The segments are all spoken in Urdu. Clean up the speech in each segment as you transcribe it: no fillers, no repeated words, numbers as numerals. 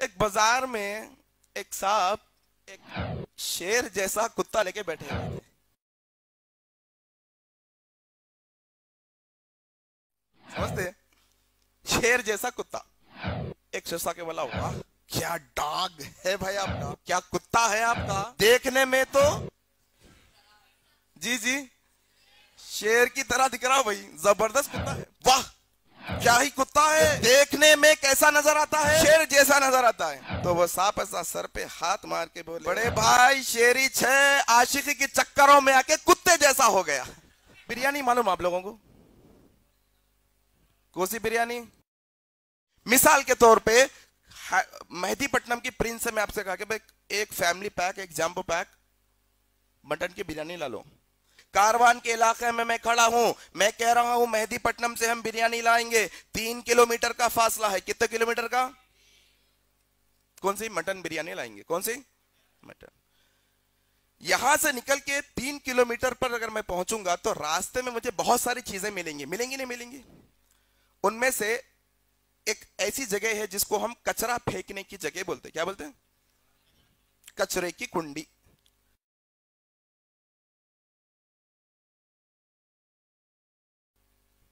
ایک بازار میں ایک صاحب ایک شیر جیسا کتا لے کے بیٹھے ہوئے تھے. سمجھتے؟ شیر جیسا کتا. ایک شخص آ کے بولا واہ کیا ڈاگ ہے بھائی آپ کا, کیا کتا ہے آپ کا, دیکھنے میں تو جی جی شیر کی طرح دکھ رہا بھائی, زبردست کتا ہے. واہ کیا ہی کتا ہے, دیکھنے میں کیسا نظر آتا ہے, شیر جیسا نظر آتا ہے. تو وہ صاحب ایسا سر پہ ہاتھ مار کے بولے بڑے بھائی شیری چھ عاشقی کے چکروں میں آ کے کتے جیسا ہو گیا. بریانی معلوم آپ لوگوں کو کوسی بریانی؟ مثال کے طور پہ مہدی پٹنم کی پرنس سے میں آپ سے کہا کہ بھائی ایک فیملی پیک, ایک جامبو پیک مٹن کی بریانی لا لو. کاروان کے علاقے میں کھڑا ہوں, میں کہہ رہا ہوں مہدی پٹنم سے ہم بریانی لائیں گے, 3 کلومیٹر کا فاصلہ ہے. کتنے کلومیٹر کا؟ کون سی مٹن بریانی لائیں گے, کون سی مٹن. یہاں سے نکل کے 3 کلومیٹر پر اگر میں پہنچوں گا تو راستے میں مجھے بہت ساری چیزیں ملیں گی نہیں ملیں گی. ان میں سے ایک ایسی جگہ ہے جس کو ہم کچرا پھینکنے کی جگہ بولتے ہیں. کیا بولتے ہیں؟ کچرے کی کنڈی.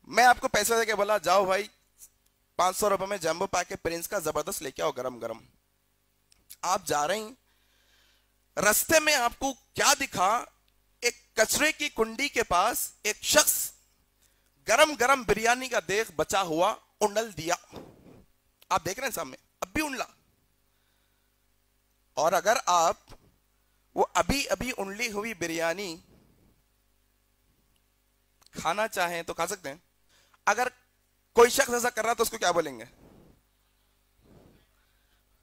میں آپ کو پیسے دے کے بولا جاؤ بھائی 500 روپے میں جمبو پیک کے پرنس کا زبردست لے کے آؤ گرم گرم. آپ جا رہے ہیں, رستے میں آپ کو کیا دکھا, ایک کچرے کی کنڈی کے پاس ایک شخص گرم گرم بریانی کا دیگ بچا ہوا انڈل دیا. آپ دیکھ رہے ہیں سامنے اب بھی انڈلا. اور اگر آپ وہ ابھی ابھی انڈلی ہوئی بریانی کھانا چاہیں تو کھا سکتے ہیں. اگر کوئی شخص ایسا کر رہا تو اس کو کیا بولیں گے؟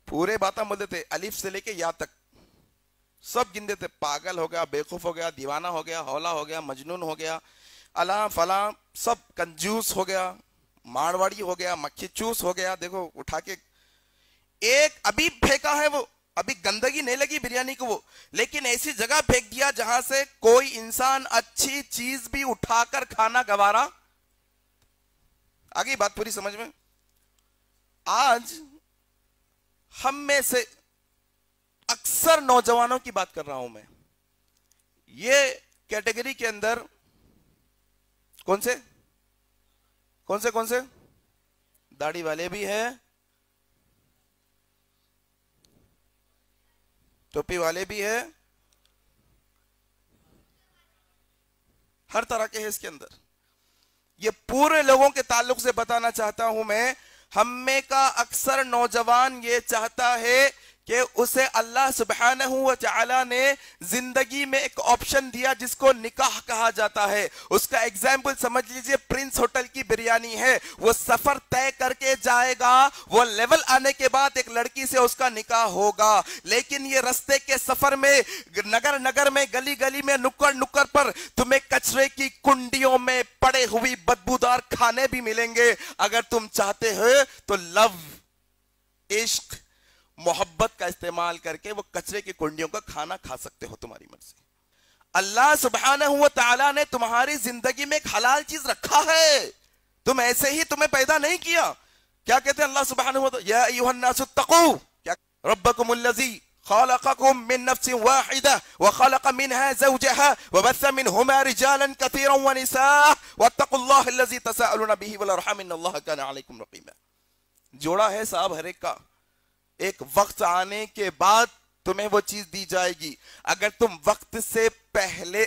پورے باتیں بولتے تھے, الف سے لے کے یا تک سب گن دیتے. پاگل ہو گیا, بیوقوف ہو گیا, دیوانہ ہو گیا, ہولا ہو گیا, مجنون ہو گیا, الاں فلاں, سب کنجوس ہو گیا, مارواڑی ہو گیا, مکھی چوس ہو گیا. دیکھو اٹھا کے ایک ابھی پھینکا ہے, وہ ابھی گندگی نہیں لگی بریانی کو وہ, لیکن ایسی جگہ پھینک دیا جہاں سے کوئی انسان اچھی چیز بھی اٹھا کر کھانا گوارا. آگے بات پوری سمجھ میں؟ آج ہم میں سے اکثر نوجوانوں کی بات کر رہا ہوں میں, یہ کیٹیگری کے اندر کون سے داڑھی والے بھی ہیں, ٹوپی والے بھی ہیں, ہر طرح کے ہیں اس کے اندر. یہ پورے لوگوں کے تعلق سے بتانا چاہتا ہوں میں, ہم میں کا اکثر نوجوان یہ چاہتا ہے کہ اسے اللہ سبحانہ و تعالی نے زندگی میں ایک آپشن دیا جس کو نکاح کہا جاتا ہے. اس کا ایگزامپل سمجھ لیجئے پرنس ہوٹل کی بریانی ہے. وہ سفر طے کر کے جائے گا, وہ لیول آنے کے بعد ایک لڑکی سے اس کا نکاح ہوگا, لیکن یہ رستے کے سفر میں نگر نگر میں گلی گلی میں نکڑ نکڑ پر تمہیں کچرے کی کنڈیوں میں پڑے ہوئی بدبودار کھانے بھی ملیں گے. اگر تم چاہتے ہو تو لو, عشق, محبت کا استعمال کر کے وہ کچرے کی کنڈیوں کا کھانا کھا سکتے ہو, تمہاری مرضی. اللہ سبحانہ و تعالی نے تمہاری زندگی میں ایک حلال چیز رکھا ہے, تم ایسے ہی تمہیں پیدا نہیں کیا. کیا کہتے ہیں اللہ سبحانہ و تعالی, یا ایھا الناس اتقوا ربکم الذی خلقکم من نفس واحدہ وخلق منها زوجها وبث منهما رجالا كثيرا ونساء واتقوا الله الذي تساءلون به والارحام ان الله كان عليكم رقيبا. جوڑا ہے صاحب ہر ایک کا, ایک وقت آنے کے بعد تمہیں وہ چیز دی جائے گی. اگر تم وقت سے پہلے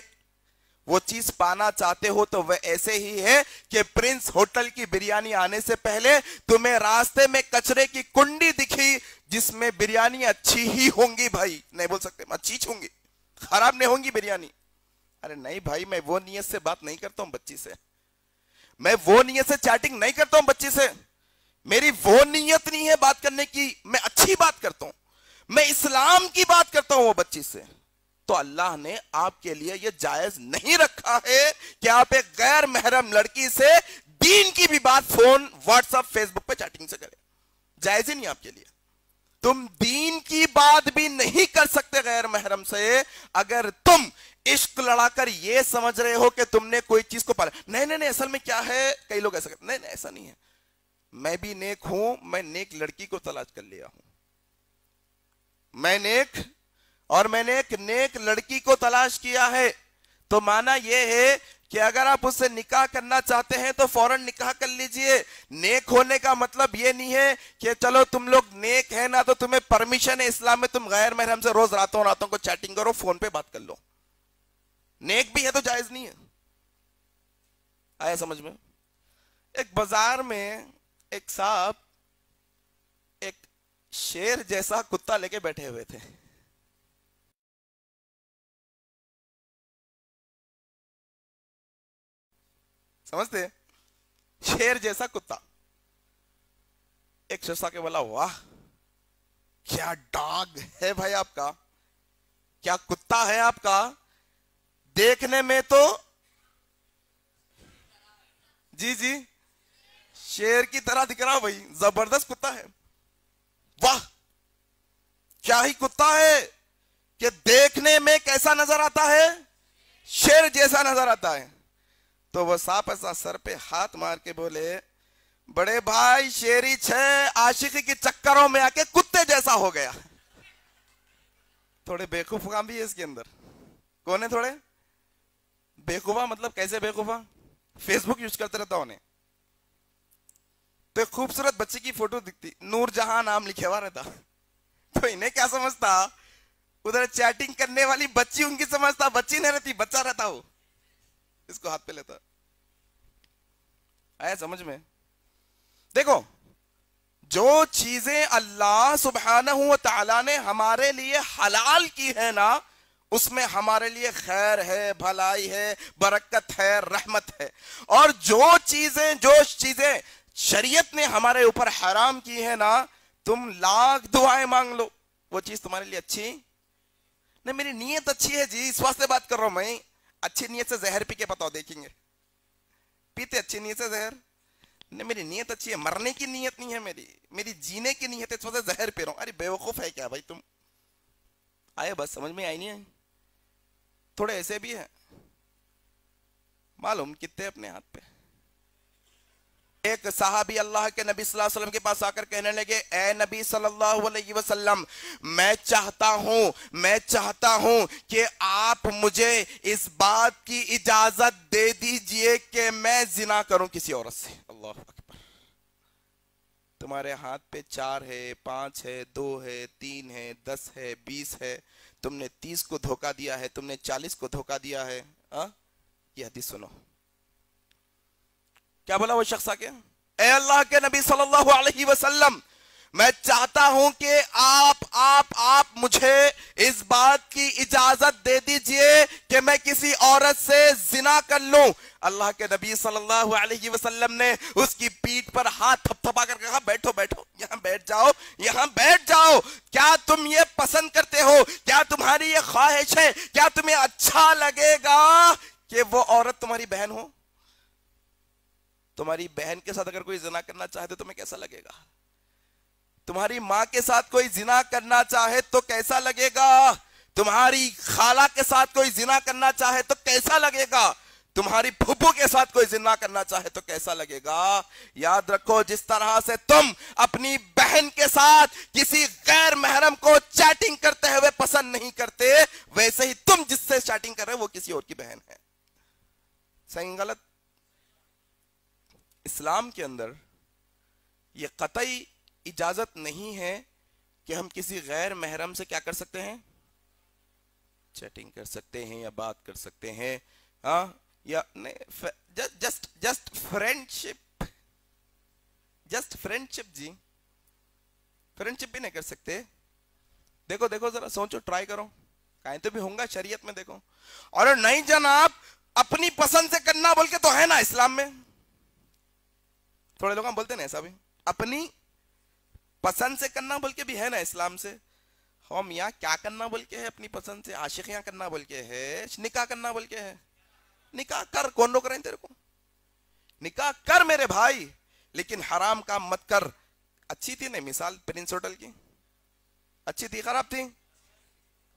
وہ چیز پانا چاہتے ہو تو وہ ایسے ہی ہے کہ پرنس ہوٹل کی بریانی آنے سے پہلے تمہیں راستے میں کچرے کی کنڈی دکھی جس میں بریانی اچھی ہی ہوں گی. بھائی نہیں بول سکتے اچھی ہوں گی, خراب نہیں ہوں گی بریانی. ارے نہیں بھائی, میں وہ نیت سے بات نہیں کرتا ہوں بچی سے, میں وہ نیت سے چیٹنگ نہیں کرتا ہوں بچی سے, میری وہ نیت نہیں ہے بات کرنے کی, میں اچھی بات کرتا ہوں, میں اسلام کی بات کرتا ہوں وہ بچی سے. تو اللہ نے آپ کے لیے یہ جائز نہیں رکھا ہے کہ آپ ایک غیر محرم لڑکی سے دین کی بھی بات فون, واٹس ایپ, فیس بک پہ چیٹنگ سے کریں. جائز ہی نہیں آپ کے لیے. تم دین کی بات بھی نہیں کر سکتے غیر محرم سے اگر تم عشق لڑا کر یہ سمجھ رہے ہو کہ تم نے کوئی چیز کو پالا. نہیں اصل میں کیا ہے, کئی لوگ ایسا کرتے, نہیں ایسا نہیں ہے, میں بھی نیک ہوں, میں نیک لڑکی کو تلاش کر لیا ہوں. میں نیک اور میں نے ایک نیک لڑکی کو تلاش کیا ہے، تو معنی یہ ہے کہ اگر آپ اس سے نکاح کرنا چاہتے ہیں تو فوراً نکاح کر لیجئے۔ نیک ہونے کا مطلب یہ نہیں ہے کہ چلو تم لوگ نیک ہیں نا تو تمہیں پرمیشن ہے اسلام میں تم غیر محرم سے روز راتوں راتوں کو چیٹنگ کرو، فون پہ بات کر لو۔ نیک بھی ہے تو جائز نہیں ہے۔ آیا سمجھ میں؟ ایک بازار میں ایک صاحب ایک شیر جیسا کتا لے کے بیٹھے ہوئے تھے۔ سمجھتے؟ شیر جیسا کتا۔ ایک شخص کے بولا واہ کیا ڈاگ ہے بھائی آپ کا، کیا کتا ہے آپ کا، دیکھنے میں تو جی جی شیر کی طرح دکھ رہا بھائی، زبردست کتا ہے۔ واہ کیا ہی کتا ہے کہ دیکھنے میں کیسا نظر آتا ہے، شیر جیسا نظر آتا ہے۔ تو وہ صاحب ایسا سر پہ ہاتھ مار کے بولے بڑے بھائی شیری عاشقی کے چکروں میں آ کے کتے جیسا ہو گیا۔ تھوڑے بیوقوف کام بھی ہے اس کے اندر۔ کون ہے تھوڑے بیوقوفا؟ مطلب کیسے بیوقوفا؟ فیس بک یوز کرتے رہتا انہیں تو ایک خوبصورت بچی کی فوٹو دکھتی، نور جہاں نام لکھے ہوا رہتا، تو انہیں کیا سمجھتا ادھر چیٹنگ کرنے والی بچی ان کی سمجھتا، بچی نہیں رہتی بچہ رہتا، ہو اس کو ہاتھ پہ لیتا۔ آیا سمجھ میں؟ دیکھو جو چیزیں اللہ سبحانہ و تعالی نے ہمارے لیے حلال کی ہے نا اس میں ہمارے لیے خیر ہے، بھلائی ہے، برکت ہے، رحمت ہے، اور جو چیزیں شریعت نے ہمارے اوپر حرام کی ہے نا تم لاکھ دعائیں مانگ لو وہ چیز تمہارے لیے اچھی نہیں۔ میری نیت اچھی ہے جی، اس واسطے بات کر رہا ہوں میں۔ اچھی نیت سے زہر پی کے بتاؤ دیکھیں گے، پیتے اچھی نیت سے زہر؟ نہیں میری نیت اچھی ہے، مرنے کی نیت نہیں ہے، میری جینے کی نیت ہے، اس واسطے زہر پی رہا ہوں۔ ارے بیوقوف ہے کیا بھائی تم؟ آئے بس سمجھ میں آئی نہیں آئی؟ تھوڑے ایسے بھی ہیں معلوم کتنے اپنے ہاتھ پہ۔ ایک صحابی اللہ کے نبی صلی اللہ علیہ وسلم کے پاس آ کر کہنے لگے اے نبی صلی اللہ علیہ وسلم میں چاہتا ہوں کہ آپ مجھے اس بات کی اجازت دے دیجئے کہ میں زنا کروں کسی عورت سے۔ اللہ اکبر۔ تمہارے ہاتھ پہ 4 ہے، 5 ہے، 2 ہے، 3 ہے، 10 ہے، 20 ہے، تم نے 30 کو دھوکہ دیا ہے، تم نے 40 کو دھوکہ دیا ہے۔ یہ حدیث سنو کیا بولا وہ شخص آگے، اے اللہ کے نبی صلی اللہ علیہ وسلم میں چاہتا ہوں کہ آپ مجھے اس بات کی اجازت دے دیجئے کہ میں کسی عورت سے زنا کر لوں۔ اللہ کے نبی صلی اللہ علیہ وسلم نے اس کی پیٹھ پر ہاتھ تھپ تھپا کر کہا بیٹھو یہاں بیٹھ جاؤ، کیا تم یہ پسند کرتے ہو، کیا تمہاری یہ خواہش ہے، کیا تمہیں اچھا لگے گا کہ وہ عورت تمہاری بہن ہو؟ تمہاری بہن کے ساتھ اگر کوئی زنا کرنا چاہے تو تمہیں کیسا لگے گا؟ تمہاری ماں کے ساتھ کوئی زنا کرنا چاہے تو کیسا لگے گا؟ تمہاری خالہ کے ساتھ کوئی زنا کرنا چاہے تو کیسا لگے گا؟ تمہاری پھوپھو کے ساتھ کوئی زنا کرنا چاہے تو کیسا لگے گا؟ یاد رکھو جس طرح سے تم اپنی بہن کے ساتھ کسی غیر محرم کو چیٹنگ کرتے ہوئے پسند نہیں کرتے، ویسے ہی تم جس سے چیٹنگ کر رہے وہ کسی اور کی بہن ہے۔ صحیح غلط؟ اسلام کے اندر یہ قطعی اجازت نہیں ہے کہ ہم کسی غیر محرم سے کیا کر سکتے ہیں، چیٹنگ کر سکتے ہیں یا بات کر سکتے ہیں، یا جسٹ فرینڈشپ جی، فرینڈشپ بھی نہیں کر سکتے۔ دیکھو ذرا سوچو، ٹرائی کرو، کہیں تو بھی ہوں گا شریعت میں۔ دیکھو اور نہیں جناب اپنی پسند سے کرنا بول کے تو ہے نا اسلام میں، تھوڑے لوگ ہم بولتے ہیں ایسا بھی، اپنی پسند سے کرنا بول کے بھی ہے نا اسلام سے۔ ہم یہاں کیا کرنا بول کے ہے اپنی پسند سے؟ عاشقیاں کرنا بول کے ہے، نکاح کرنا بول کے ہے۔ نکاح کر، کون روک رہے ہیں تیرے کو؟ نکاح کر میرے بھائی، لیکن حرام کام مت کر۔ اچھی تھی نہیں مثال پرنس ہوٹل کی؟ اچھی تھی خراب تھی؟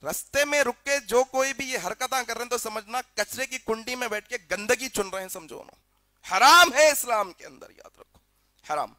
رستے میں رک کے جو کوئی بھی یہ حرکتاں کر رہے ہیں تو سمجھنا کچرے کی کنڈی میں بیٹھ کے گندگی چن رہے ہیں، سمجھو، حرام ہے اسلام کے اندر، یاد رکھو حرام۔